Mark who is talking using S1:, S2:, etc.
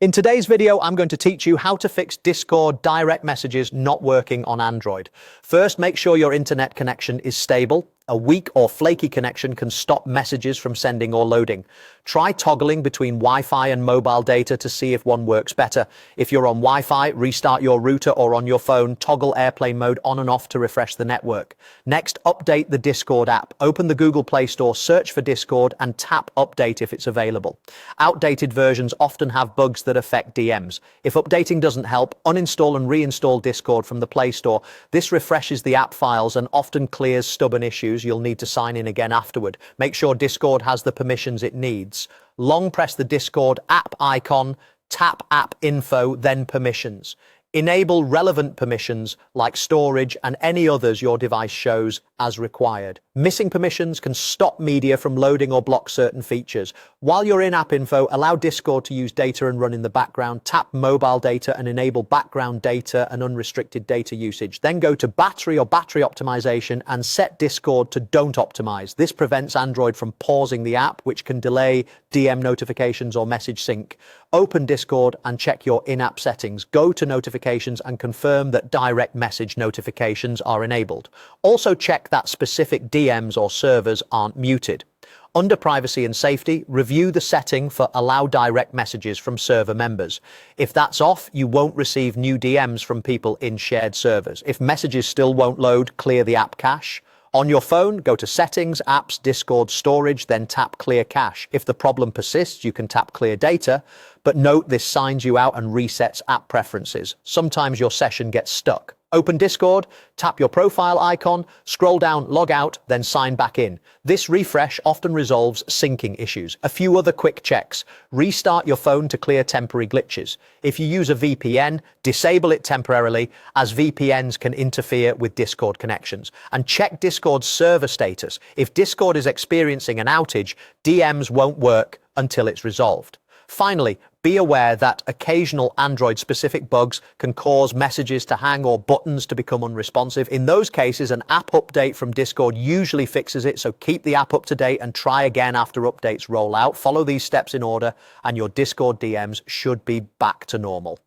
S1: In today's video, I'm going to teach you how to fix Discord direct messages not working on Android. First, make sure your internet connection is stable. A weak or flaky connection can stop messages from sending or loading. Try toggling between Wi-Fi and mobile data to see if one works better. If you're on Wi-Fi, restart your router, or on your phone, toggle airplane mode on and off to refresh the network. Next, update the Discord app. Open the Google Play Store, search for Discord, and tap Update if it's available. Outdated versions often have bugs that affect DMs. If updating doesn't help, uninstall and reinstall Discord from the Play Store. This refreshes the app files and often clears stubborn issues. You'll need to sign in again afterward. Make sure Discord has the permissions it needs. Long press the Discord app icon, tap App Info, then Permissions. Enable relevant permissions like storage and any others your device shows as required. Missing permissions can stop media from loading or block certain features. While you're in App Info, allow Discord to use data and run in the background. Tap mobile data and enable background data and unrestricted data usage. Then go to battery or battery optimization and set Discord to don't optimize. This prevents Android from pausing the app, which can delay DM notifications or message sync. Open Discord and check your in-app settings. Go to notifications and confirm that direct message notifications are enabled. Also check that specific DMs or servers aren't muted. Under Privacy and Safety, review the setting for Allow Direct Messages from Server Members. If that's off, you won't receive new DMs from people in shared servers. If messages still won't load, clear the app cache. On your phone, go to Settings, Apps, Discord, Storage, then tap Clear Cache. If the problem persists, you can tap Clear Data, but note this signs you out and resets app preferences. Sometimes your session gets stuck. Open Discord, tap your profile icon, scroll down, log out, then sign back in. This refresh often resolves syncing issues. A few other quick checks. Restart your phone to clear temporary glitches. If you use a VPN, disable it temporarily, as VPNs can interfere with Discord connections. And check Discord's server status. If Discord is experiencing an outage, DMs won't work until it's resolved. Finally, be aware that occasional Android-specific bugs can cause messages to hang or buttons to become unresponsive. In those cases, an app update from Discord usually fixes it, so keep the app up to date and try again after updates roll out. Follow these steps in order, and your Discord DMs should be back to normal.